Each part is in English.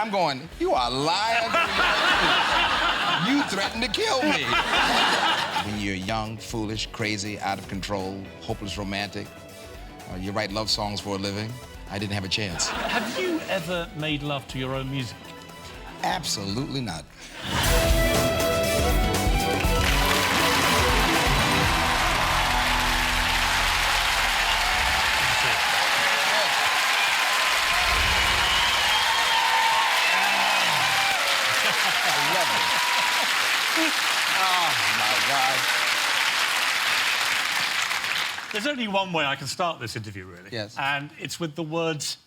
I'm going, you are lying. You threatened to kill me. When you're young, foolish, crazy, out of control, hopeless romantic, you write love songs for a living, I didn't have a chance. Have you ever made love to your own music? Absolutely not. Oh, my God. There's only one way I can start this interview, really. Yes. And it's with the words,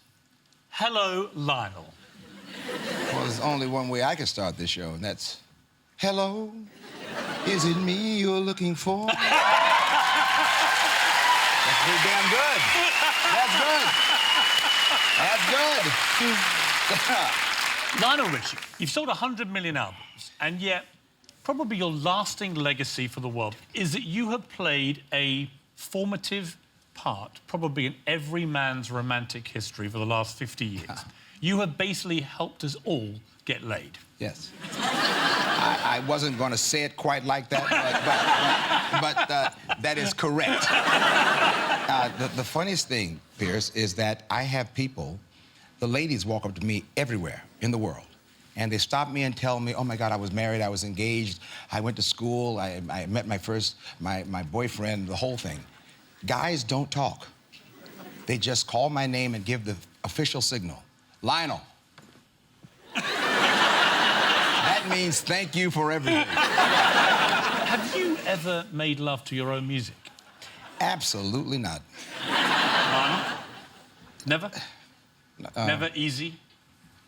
hello, Lionel. Well, there's only one way I can start this show, and that's, hello, is it me you're looking for? That's pretty damn good. That's good. That's good. Lionel Richie, you've sold 100 million albums, and yet probably your lasting legacy for the world is that you have played a formative part, probably in every man's romantic history for the last 50 years. You have basically helped us all get laid. Yes. I wasn't going to say it quite like that, but that is correct. The funniest thing, Piers, is that I have people, the ladies walk up to me everywhere in the world, and they stop me and tell me, oh, my God, I was married, I was engaged, I went to school, I met my boyfriend, the whole thing. Guys don't talk. They just call my name and give the official signal. Lionel. That means thank you for everything. Have you ever made love to your own music? Absolutely not. None? Never? Never easy?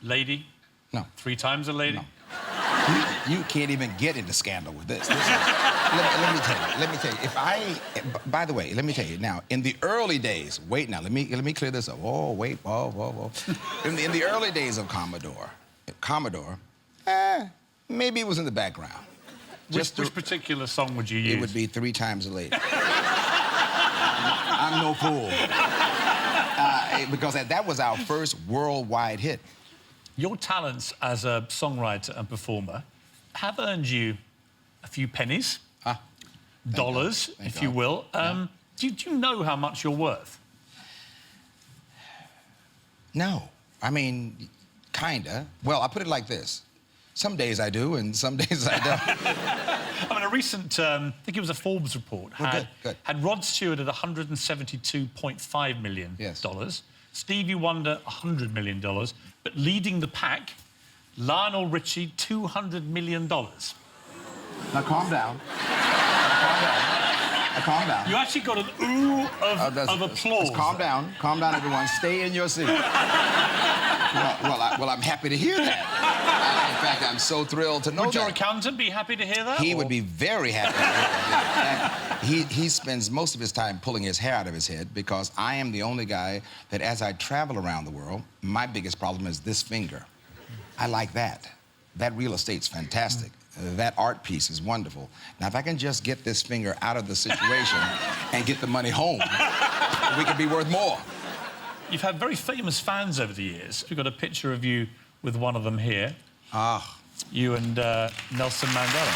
Lady? No. 3 times a lady? No. You can't even get into scandal with this. Let me tell you. By the way, let me tell you now. In the early days, wait now. Let me clear this up. Oh, wait, whoa. In the early days of Commodore, maybe it was in the background. Which particular song would you use? It would be 3 times a lady. I'm no fool. Because that was our first worldwide hit. Your talents as a songwriter and performer have earned you a few pennies, dollars, if you will. Do you know how much you're worth? No. I mean, kinda. Well, I'll put it like this. Some days I do, and some days I don't. I mean, a recent, I think it was a Forbes report, had Rod Stewart at $172.5 million. Yes. Stevie Wonder, $100 million. But leading the pack, Lionel Richie, $200 million. Now, calm down. Calm down. You actually got an ooh of applause. Calm down, everyone. Stay in your seat. well, I'm happy to hear that. In fact, I'm so thrilled to know that. Would your accountant be happy to hear that? He would be very happy to hear that. He spends most of his time pulling his hair out of his head because I am the only guy that, as I travel around the world, my biggest problem is this finger. I like that. That real estate's fantastic. That art piece is wonderful. Now, if I can just get this finger out of the situation and get the money home, we could be worth more. You've had very famous fans over the years. We've got a picture of you with one of them here. You and Nelson Mandela.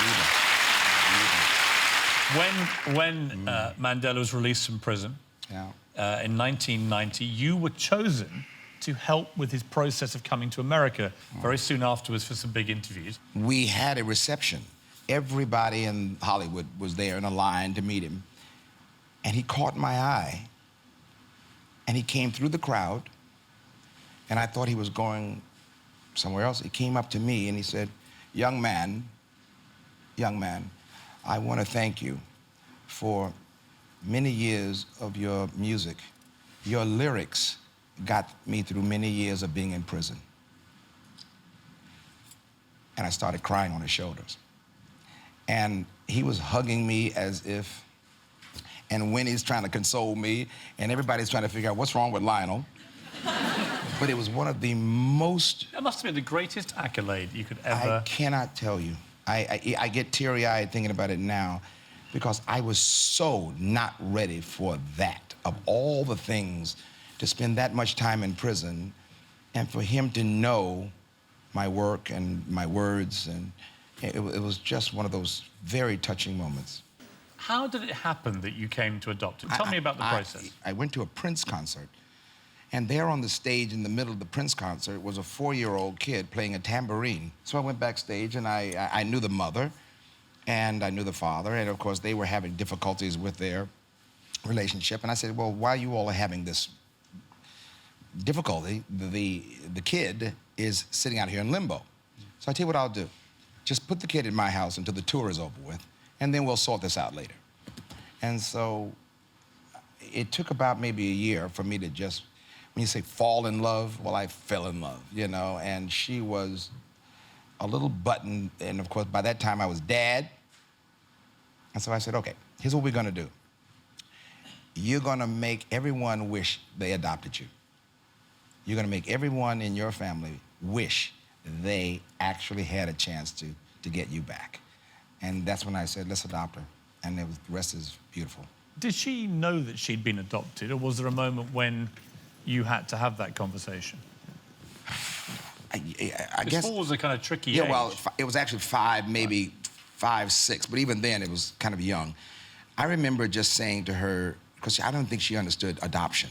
When Mandela was released from prison in 1990, you were chosen to help with his process of coming to America very soon afterwards for some big interviews. We had a reception. Everybody in Hollywood was there in a line to meet him. And he caught my eye. And he came through the crowd. And I thought he was going somewhere else. He came up to me and he said, young man, I want to thank you for many years of your music. Your lyrics got me through many years of being in prison. And I started crying on his shoulders. And he was hugging me as if, and Winnie's trying to console me, and everybody's trying to figure out what's wrong with Lionel. But it was one of the most... That must have been the greatest accolade you could ever... I cannot tell you. I get teary-eyed thinking about it now because I was so not ready for that. Of all the things, to spend that much time in prison and for him to know my work and my words, and it was just one of those very touching moments. How did it happen that you came to adopt it? Tell me about the process. I went to a Prince concert, and there on the stage in the middle of the Prince concert was a 4-year-old kid playing a tambourine. So I went backstage, and I knew the mother, and I knew the father, and of course they were having difficulties with their relationship. And I said, well, while you all are having this difficulty, the kid is sitting out here in limbo. So I tell you what I'll do. Just put the kid in my house until the tour is over with, and then we'll sort this out later. And so it took about maybe a year for me to just, when you say fall in love, well, I fell in love, you know, and she was a little button, and of course, by that time I was dad. And so I said, okay, here's what we're gonna do. You're gonna make everyone wish they adopted you. You're gonna make everyone in your family wish they actually had a chance to get you back. And that's when I said, let's adopt her. And the rest is beautiful. Did she know that she'd been adopted, or was there a moment when you had to have that conversation? I guess... 4 was a kind of tricky age. Yeah, well, it was actually 5, maybe 5, 6, but even then it was kind of young. I remember just saying to her, because I don't think she understood adoption.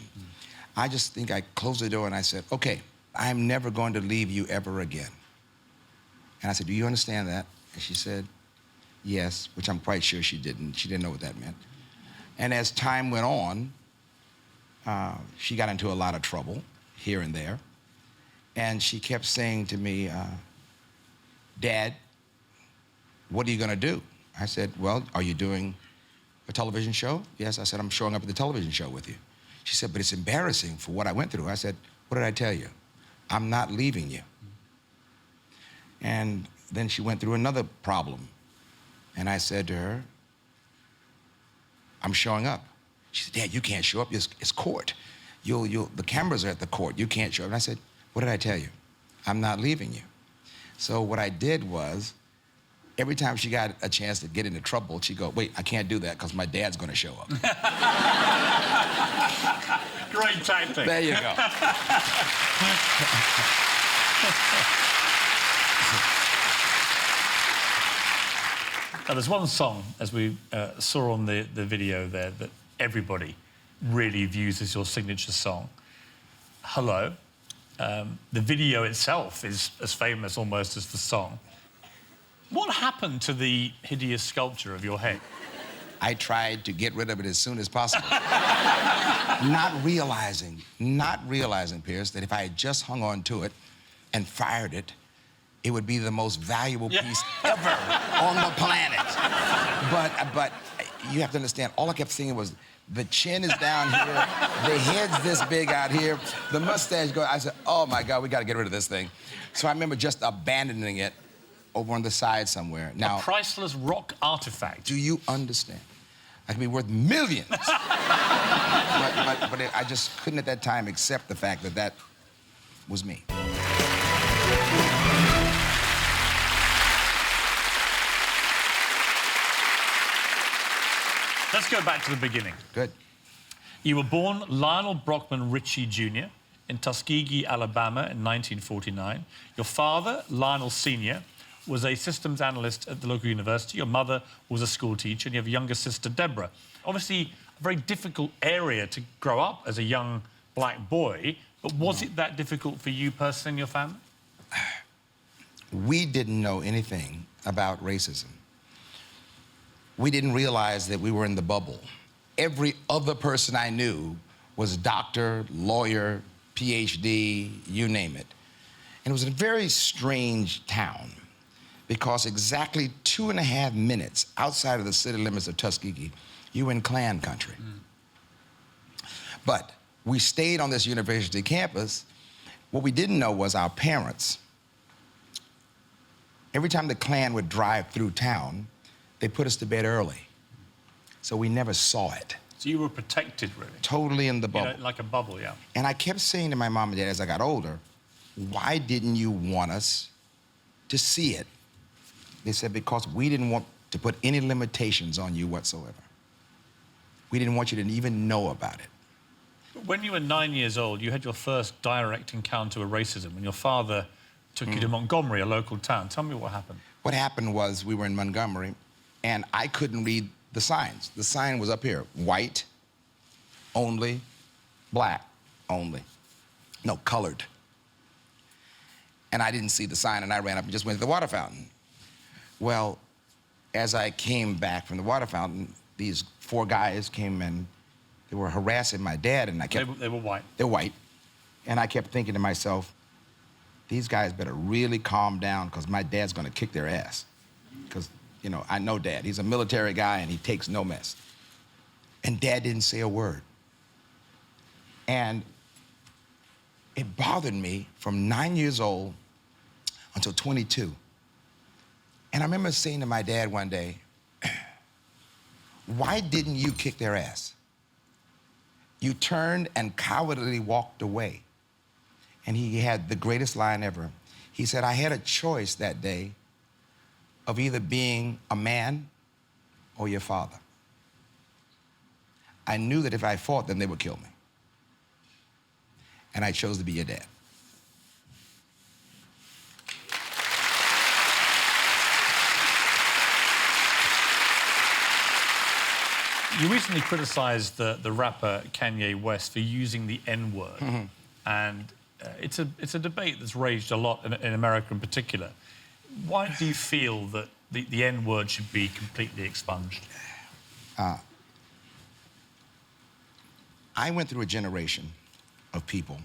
I just think I closed the door and I said, okay, I'm never going to leave you ever again. And I said, do you understand that? And she said, yes, which I'm quite sure she didn't. She didn't know what that meant. And as time went on, she got into a lot of trouble here and there. And she kept saying to me, Dad, what are you gonna do? I said, well, are you doing a television show? Yes, I said, I'm showing up at the television show with you. She said, but it's embarrassing for what I went through. I said, what did I tell you? I'm not leaving you. And then she went through another problem. And I said to her, I'm showing up. She said, Dad, you can't show up. It's court. The cameras are at the court. You can't show up. And I said, what did I tell you? I'm not leaving you. So what I did was, every time she got a chance to get into trouble, she'd go, wait, I can't do that because my dad's going to show up. Great tactic. There you go. Now, there's one song, as we saw on the video there, that everybody really views as your signature song, Hello. The video itself is as famous almost as the song. What happened to the hideous sculpture of your head? I tried to get rid of it as soon as possible. not realizing, Piers, that if I had just hung on to it and fired it, it would be the most valuable piece ever on the planet. But you have to understand, all I kept thinking was, the chin is down here, the head's this big out here, the mustache goes. I said, oh my God, we gotta get rid of this thing. So I remember just abandoning it over on the side somewhere. Now, a priceless rock artifact. Do you understand? I could be worth millions. but I just couldn't at that time accept the fact that that was me. Let's go back to the beginning. Good. You were born Lionel Brockman Richie Jr. in Tuskegee, Alabama in 1949. Your father, Lionel Sr., was a systems analyst at the local university. Your mother was a school teacher, and you have a younger sister, Deborah. Obviously, a very difficult area to grow up as a young black boy, but was it that difficult for you personally and your family? We didn't know anything about racism. We didn't realize that we were in the bubble. Every other person I knew was doctor, lawyer, PhD, you name it. And it was a very strange town because exactly 2.5 minutes outside of the city limits of Tuskegee, you were in Klan country. But we stayed on this university campus. What we didn't know was our parents. Every time the Klan would drive through town, they put us to bed early. So we never saw it. So you were protected, really? Totally in the bubble. You know, like a bubble, yeah. And I kept saying to my mom and dad as I got older, why didn't you want us to see it? They said, because we didn't want to put any limitations on you whatsoever. We didn't want you to even know about it. When you were 9 years old, you had your first direct encounter with racism when your father took you to Montgomery, a local town. Tell me what happened. What happened was we were in Montgomery, and I couldn't read the signs. The sign was up here, white only, black only. No, colored. And I didn't see the sign, and I ran up and just went to the water fountain. Well, as I came back from the water fountain, these 4 guys came and they were harassing my dad, and I kept... They were white. They're white. And I kept thinking to myself, these guys better really calm down because my dad's going to kick their ass. Because, you know, I know Dad. He's a military guy, and he takes no mess. And Dad didn't say a word. And it bothered me from 9 years old until 22. And I remember saying to my dad one day, why didn't you kick their ass? You turned and cowardly walked away. And he had the greatest line ever. He said, I had a choice that day of either being a man or your father. I knew that if I fought them, they would kill me. And I chose to be your dad. You recently criticized the rapper Kanye West for using the N-word. And it's a debate that's raged a lot in America in particular. Why do you feel that the N-word should be completely expunged? I went through a generation of people.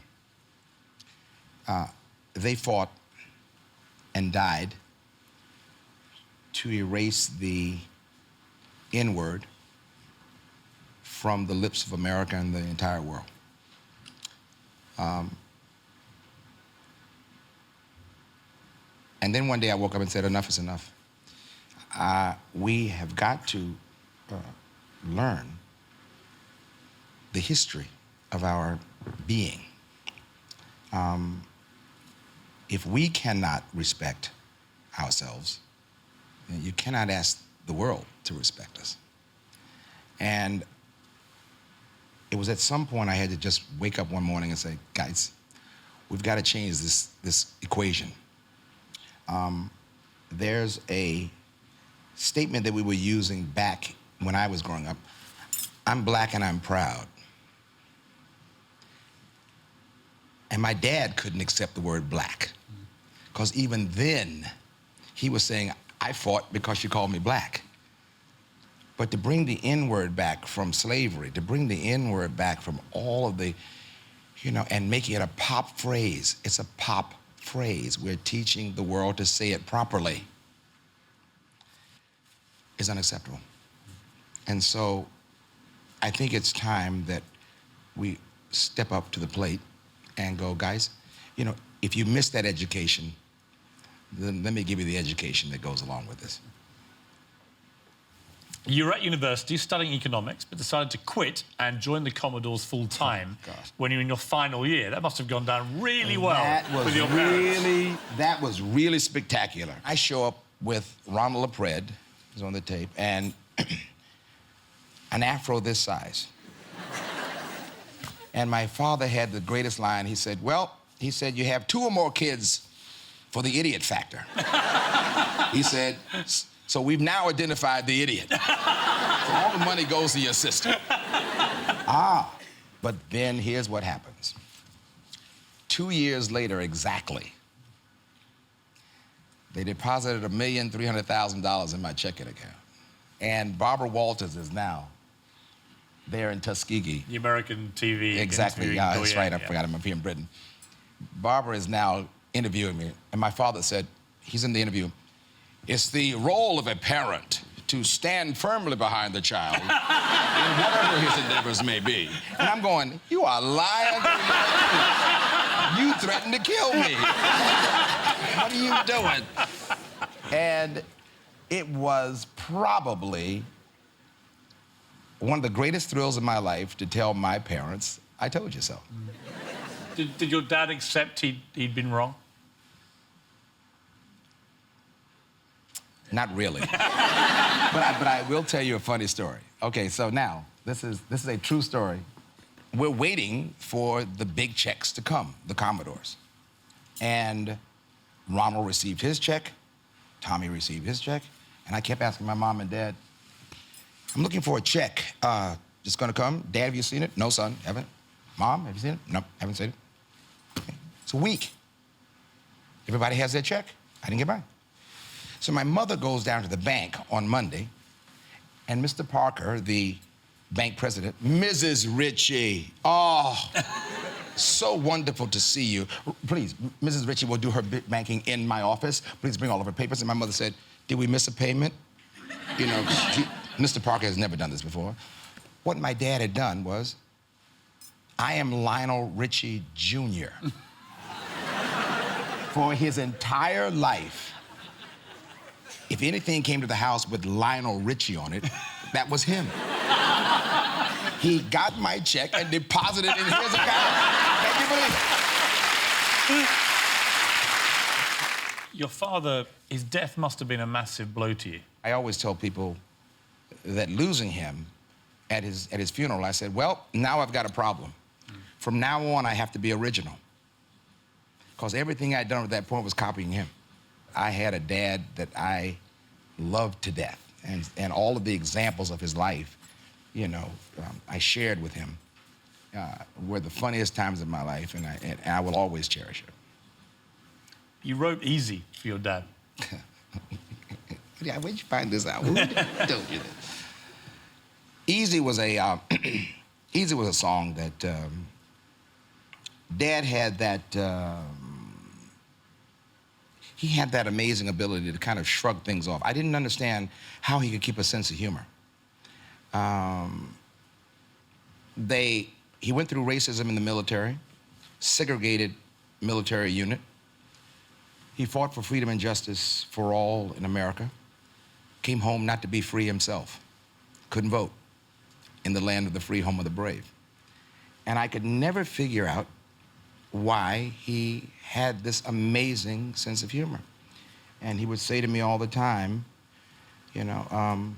They fought and died to erase the N-word from the lips of America and the entire world. And then one day I woke up and said, enough is enough. We have got to learn the history of our being. If we cannot respect ourselves, then you cannot ask the world to respect us. And it was at some point I had to just wake up one morning and say, guys, we've got to change this equation. There's a statement that we were using back when I was growing up. I'm black and I'm proud. And my dad couldn't accept the word black, because even then he was saying, I fought because you called me black. But to bring the N-word back from slavery, to bring the N-word back from all of the, you know, and making it a pop phrase, it's a pop phrase. We're teaching the world to say it properly. Is unacceptable. And so I think it's time that we step up to the plate and go, guys, you know, if you missed that education, then let me give you the education that goes along with this. You were at university studying economics, but decided to quit and join the Commodores full-time when you were in your final year. That must have gone down really well with your parents. That was really spectacular. I show up with Ronald LaPred, who's on the tape, and an afro this size. And my father had the greatest line. He said, well, he said, you have 2 or more kids for the idiot factor. He said, so we've now identified the idiot. So all the money goes to your sister. But then here's what happens. 2 years later, exactly, they deposited $1,300,000 in my checking account. And Barbara Walters is now there in Tuskegee. The American TV. Exactly, yeah, that's right, I forgot I'm up here in Britain. Barbara is now interviewing me, and my father said, he's in the interview, it's the role of a parent to stand firmly behind the child in whatever his endeavors may be. And I'm going, you are lying. You threatened to kill me. What are you doing? And it was probably one of the greatest thrills of my life to tell my parents, I told you so. Did your dad accept he'd been wrong? Not really. but I will tell you a funny story. Okay, so now, this is a true story. We're waiting for the big checks to come, the Commodores. And Ronald received his check, Tommy received his check, and I kept asking my mom and dad, I'm looking for a check. Just gonna come? Dad, have you seen it? No, son, haven't. Mom, have you seen it? No, haven't seen it. Okay. It's a week. Everybody has their check. I didn't get mine. So my mother goes down to the bank on Monday, and Mr. Parker, the bank president, Mrs. Richie, oh, so wonderful to see you. Please, Mrs. Richie will do her banking in my office. Please bring all of her papers. And my mother said, did we miss a payment? You know, Mr. Parker has never done this before. What my dad had done was, I am Lionel Richie Jr. For his entire life, if anything came to the house with Lionel Richie on it, that was him. He got my check and deposited it in his account. Can you believe it? Your father, his death must have been a massive blow to you. I always tell people that losing him at his funeral, I said, well, now I've got a problem. From now on, I have to be original. Because everything I'd done at that point was copying him. I had a dad that I loved to death. And all of the examples of his life, you know, I shared with him were the funniest times of my life, and I will always cherish it. You wrote Easy for your dad. Where'd you find this out? Who told you this? Easy was a Easy was a song that Dad had that. He had that amazing ability to kind of shrug things off. I didn't understand how he could keep a sense of humor. He went through racism in the military, segregated military unit. He fought for freedom and justice for all in America. Came home not to be free himself. Couldn't vote in the land of the free, home of the brave. And I could never figure out why he had this amazing sense of humor. And he would say to me all the time, you know,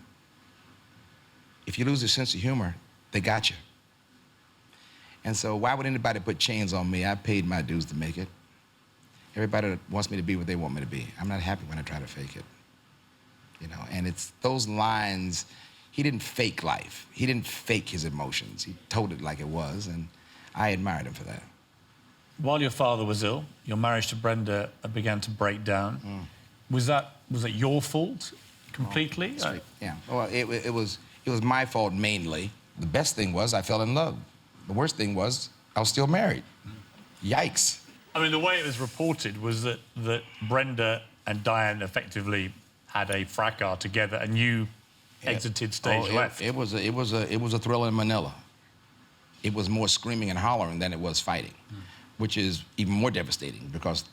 if you lose your sense of humor, they got you. And so why would anybody put chains on me? I paid my dues to make it. Everybody wants me to be what they want me to be. I'm not happy when I try to fake it. You know, and it's those lines, he didn't fake life. He didn't fake his emotions. He told it like it was, and I admired him for that. While your father was ill, your marriage to Brenda began to break down. Was that your fault completely? Yeah. Well, it was my fault mainly. The best thing was I fell in love. The worst thing was I was still married. Yikes. I mean, the way it was reported was that Brenda and Diane effectively had a fracas together, and you exited stage left. It was a thrill in Manila. It was more screaming and hollering than it was fighting, which is even more devastating because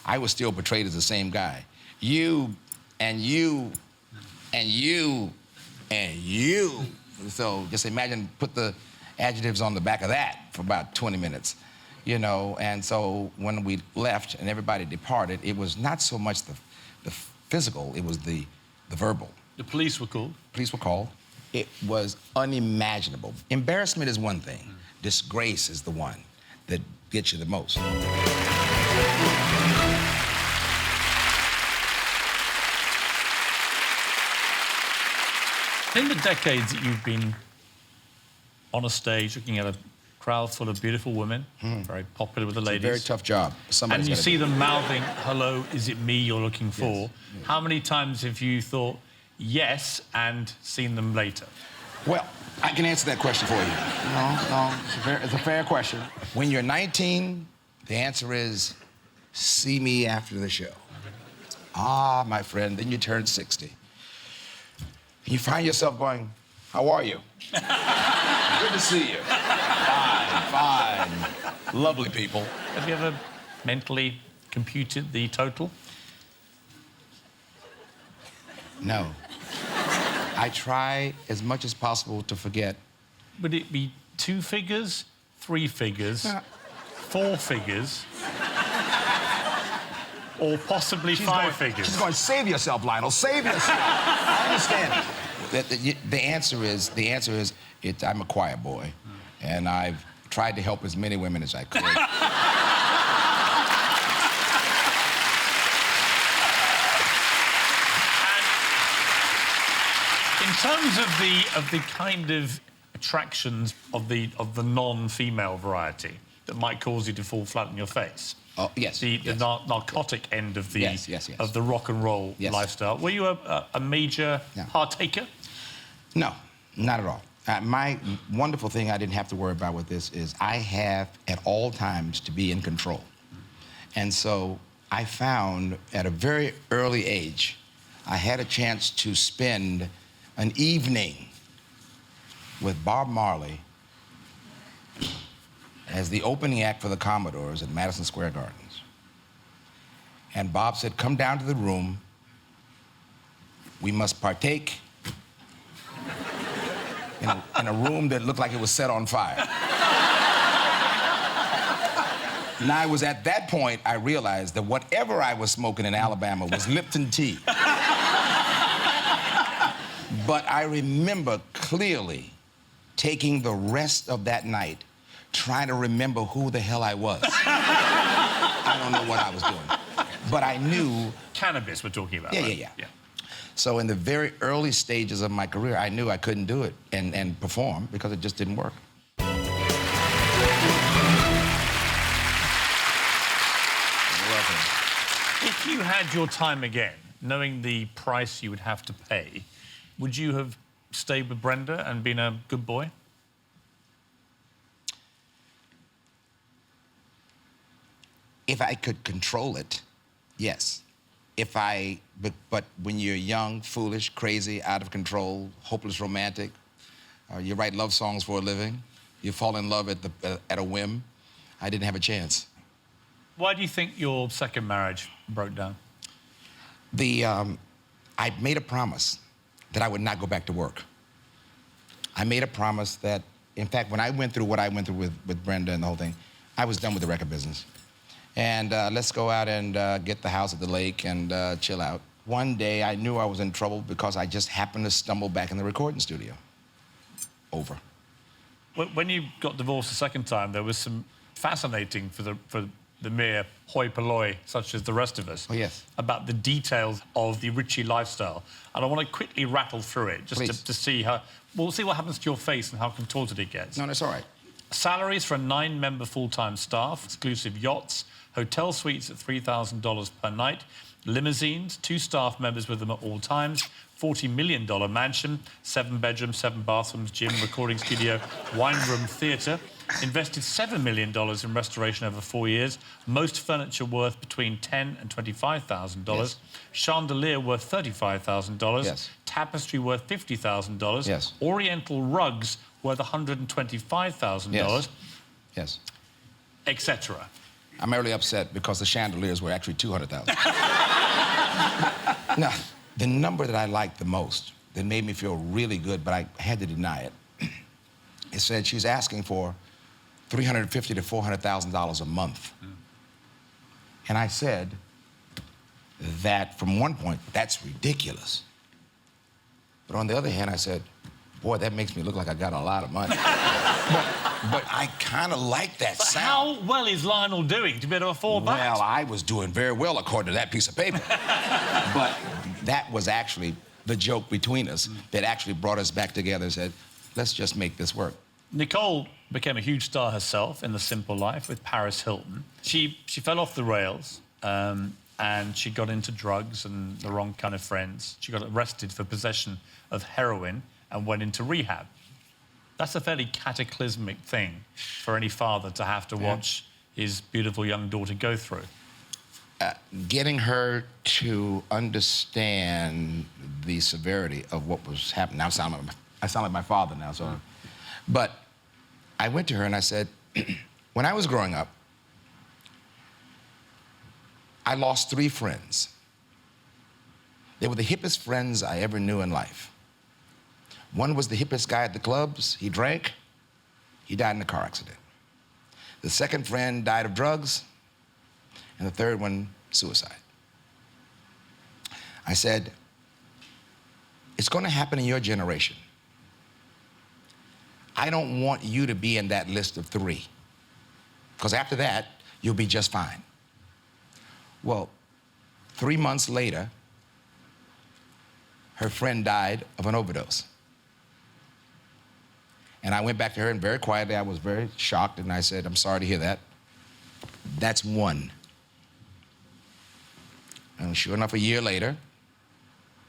I was still portrayed as the same guy. You and you and you and you. So just imagine, put the adjectives on the back of that for about 20 minutes, you know. And so when we left and everybody departed, it was not so much the physical, it was the verbal. The police were called? Police were called. It was unimaginable. Embarrassment is one thing. Disgrace is the one that gets you the most. In the decades that you've been on a stage looking at a crowd full of beautiful women, very popular with the ladies. It's a very tough job. And you see them mouthing, hello, is it me you're looking for? Yes. How many times have you thought yes and seen them later? Well, I can answer that question for you. No, it's a fair question. When you're 19, the answer is, see me after the show. Ah, my friend, then you turn 60. And you find yourself going, how are you? Good to see you. Fine. Lovely people. Have you ever mentally computed the total? No. I try as much as possible to forget. Would it be 2 figures, 3 figures, 4 figures, or possibly 5 figures? She's going, save yourself, Lionel, save yourself. I understand. The answer is, I'm a quiet boy, and I've tried to help as many women as I could. terms of the kind of attractions of the non-female variety that might cause you to fall flat on your face. Oh, yes. The narcotic end of the Yes. of the rock and roll lifestyle. Were you a major partaker? No, not at all. My wonderful thing I didn't have to worry about with this is I have at all times to be in control. And so I found at a very early age, I had a chance to spend an evening with Bob Marley as the opening act for the Commodores at Madison Square Gardens. And Bob said, come down to the room. We must partake in a room that looked like it was set on fire. Now, it was at that point I realized that whatever I was smoking in Alabama was Lipton tea. But I remember clearly taking the rest of that night trying to remember who the hell I was. I don't know what I was doing. But I knew... Cannabis we're talking about, right? Yeah. So in the very early stages of my career, I knew I couldn't do it and perform because it just didn't work. If you had your time again, knowing the price you would have to pay, would you have stayed with Brenda and been a good boy? If I could control it, yes. But when you're young, foolish, crazy, out of control, hopeless romantic, you write love songs for a living, you fall in love at a whim, I didn't have a chance. Why do you think your second marriage broke down? I made a promise that I would not go back to work. I made a promise that, in fact, when I went through what I went through with Brenda and the whole thing, I was done with the record business. And let's go out and get the house at the lake and chill out. One day, I knew I was in trouble because I just happened to stumble back in the recording studio. Over. When you got divorced the second time, there was some fascinating for the mere hoi polloi, such as the rest of us, about the details of the Richie lifestyle. And I want to quickly rattle through it, just to see how... We'll see what happens to your face and how contorted it gets. No, that's all right. Salaries for a 9-member full-time staff, exclusive yachts, hotel suites at $3,000 per night, limousines, 2 staff members with them at all times, $40 million mansion, 7 bedrooms, 7 bathrooms, gym, recording studio, wine room, theatre. Invested $7 million in restoration over 4 years. Most furniture worth between $10,000 and $25,000. Yes. Chandelier worth $35,000. Yes. Tapestry worth $50,000. Yes. Oriental rugs worth $125,000. Yes. Etc. I'm really upset because the chandeliers were actually $200,000. Now, the number that I liked the most, that made me feel really good, but I had to deny it, it said she's asking for $350,000 to $400,000 a month. And I said that from one point, that's ridiculous. But on the other hand, I said, boy, that makes me look like I got a lot of money. but I kind of like that sound. How well is Lionel doing to be able to afford that? Well, I was doing very well according to that piece of paper. But that was actually the joke between us that actually brought us back together and said, let's just make this work. Nicole became a huge star herself in The Simple Life with Paris Hilton. She fell off the rails and she got into drugs and the wrong kind of friends. She got arrested for possession of heroin and went into rehab. That's a fairly cataclysmic thing for any father to have to watch his beautiful young daughter go through. Getting her to understand the severity of what was happening. Now I sound like my father now, so... But I went to her and I said, when I was growing up, I lost 3 friends. They were the hippest friends I ever knew in life. One was the hippest guy at the clubs. He drank. He died in a car accident. The second friend died of drugs. And the third one, suicide. I said, it's going to happen in your generation. I don't want you to be in that list of 3. Because after that, you'll be just fine. Well, 3 months later, her friend died of an overdose. And I went back to her, and very quietly, I was very shocked, and I said, I'm sorry to hear that. That's one. And sure enough, a year later,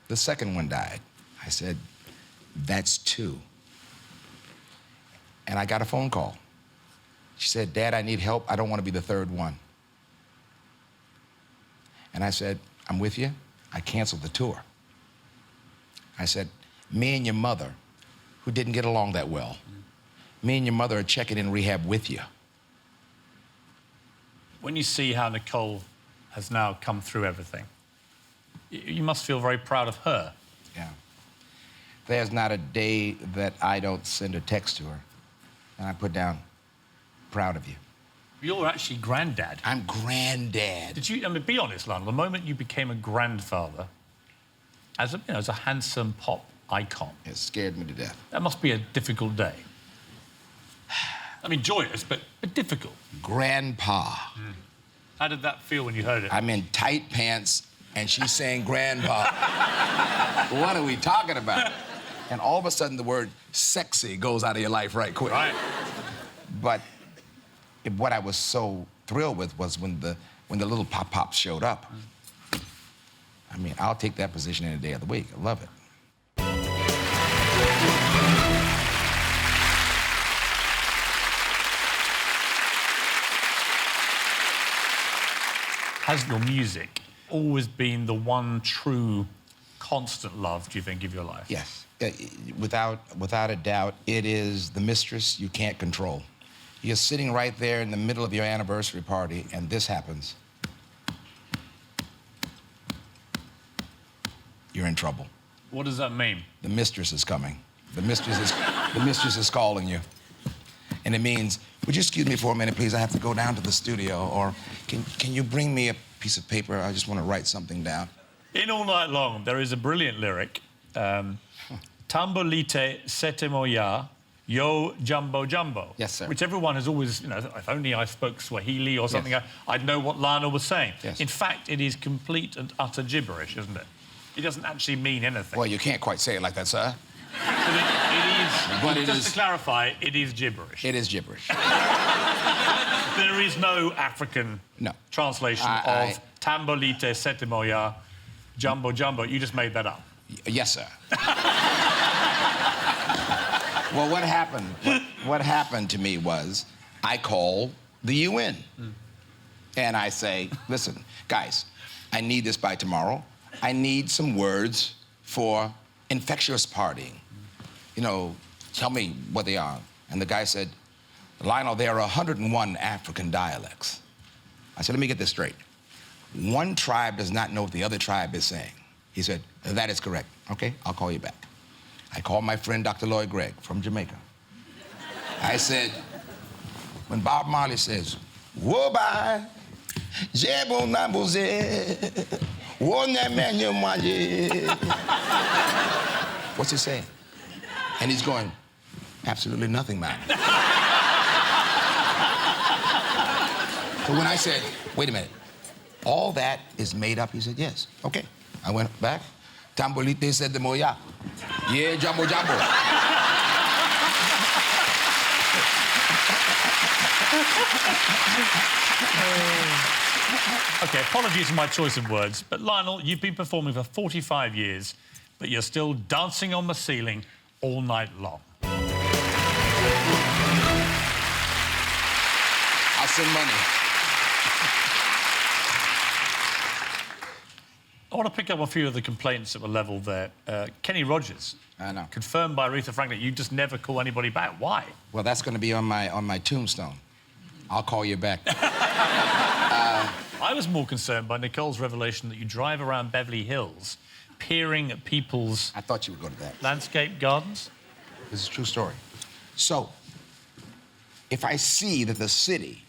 the second one died. I said, that's two. And I got a phone call. She said, Dad, I need help. I don't want to be the third one. And I said, I'm with you. I canceled the tour. I said, me and your mother, who didn't get along that well, me and your mother are checking in rehab with you. When you see how Nicole has now come through everything, you must feel very proud of her. Yeah. There's not a day that I don't send a text to her, and I put down, proud of you. You're actually granddad. I'm granddad. Did you, I mean, be honest, Lionel, the moment you became a grandfather, as a, as a handsome pop icon... It scared me to death. That must be a difficult day. I mean, joyous, but difficult. Grandpa. Mm. How did that feel when you heard it? I'm in tight pants, and she's saying grandpa. What are we talking about? And all of a sudden, the word sexy goes out of your life right quick. Right. But what I was so thrilled with was when the little pop-pops showed up. I mean, I'll take that position any day of the week. I love it. Has your music always been the one true constant love, do you think, of your life? Yes. Without a doubt, it is the mistress you can't control. You're sitting right there in the middle of your anniversary party, and this happens. You're in trouble. What does that mean? The mistress is coming. The mistress is calling you. And it means, would you excuse me for a minute, please? I have to go down to the studio. Or can you bring me a piece of paper? I just want to write something down. In All Night Long, there is a brilliant lyric. Tambolite sete moya, yo jumbo jumbo. Yes, sir. Which everyone has always, you know, if only I spoke Swahili or something, yes. I'd know what Lionel was saying. Yes. In fact, it is complete and utter gibberish, isn't it? It doesn't actually mean anything. Well, you can't quite say it like that, sir. But just to clarify, it is gibberish. It is gibberish. There is no African translation of Tambolite sete moya, jumbo jumbo. You just made that up. Yes, sir. Well, what happened to me was I call the UN. And I say, listen, guys, I need this by tomorrow. I need some words for infectious partying. You know, tell me what they are. And the guy said, Lionel, there are 101 African dialects. I said, let me get this straight. One tribe does not know what the other tribe is saying. He said, that is correct. Okay, I'll call you back. I called my friend Dr. Lloyd Gregg from Jamaica. I said, when Bob Marley says, woba, jebo namboze, what's he saying? And he's going, absolutely nothing, man. So when I said, wait a minute, all that is made up, he said, yes. Okay. I went back. Tambolite said the moya. Yeah, jumbo jumbo. OK, apologies for my choice of words, but Lionel, you've been performing for 45 years, but you're still dancing on the ceiling all night long. I'll send money. I want to pick up a few of the complaints that were levelled there. Kenny Rogers, I know. confirmed by Aretha Franklin, you just never call anybody back. Why? Well, that's going to be on my tombstone. I'll call you back. I was more concerned by Nicole's revelation that you drive around Beverly Hills peering at people's... I thought you would go to that. ...landscape gardens. This is a true story. So, if I see that the city,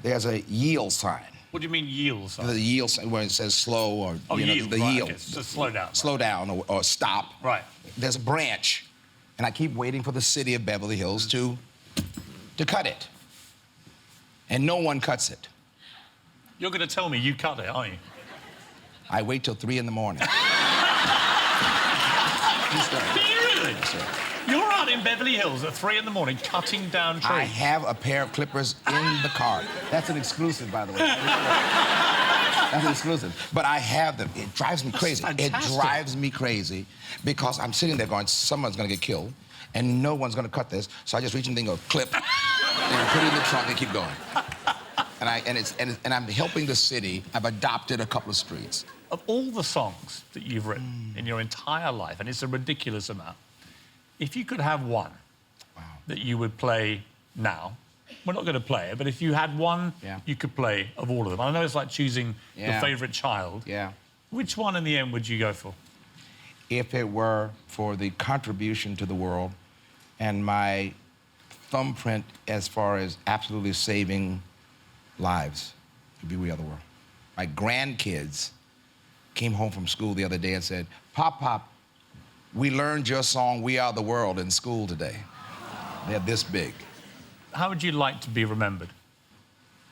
there's a yield sign. What do you mean yield sign? The yield sign where it says slow or yield, the right, yield. okay. So slow down. Slow down or stop. Right. There's a branch, and I keep waiting for the city of Beverly Hills to cut it. And no one cuts it. You're going to tell me you cut it, aren't you? I wait till 3 in the morning. Do you really? You're out in Beverly Hills at 3 in the morning cutting down trees. I have a pair of clippers in the car. That's an exclusive, by the way. That's an exclusive. But I have them. It drives me crazy. It drives me crazy because I'm sitting there going, someone's going to get killed, and no one's going to cut this. So I just reach in and go, clip, and put it in the trunk and keep going. And I'm helping the city. I've adopted a couple of streets. Of all the songs that you've written in your entire life, and it's a ridiculous amount, if you could have one that you would play now, we're not going to play it, but if you had one you could play of all of them. I know it's like choosing your favourite child. Which one in the end would you go for? If it were for the contribution to the world and my thumbprint as far as absolutely saving lives, it would be We Are the World. My grandkids came home from school the other day and said, Pop, we learned your song, We Are the World, in school today. They're this big. How would you like to be remembered?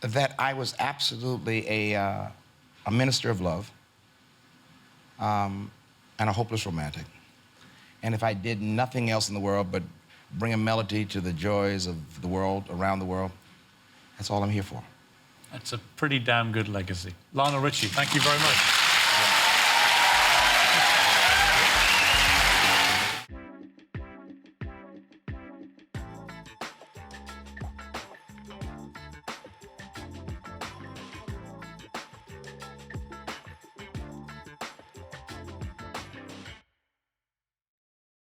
That I was absolutely a minister of love and a hopeless romantic. And if I did nothing else in the world but bring a melody to the joys of the world, around the world, that's all I'm here for. That's a pretty damn good legacy. Lionel Richie, thank you very much.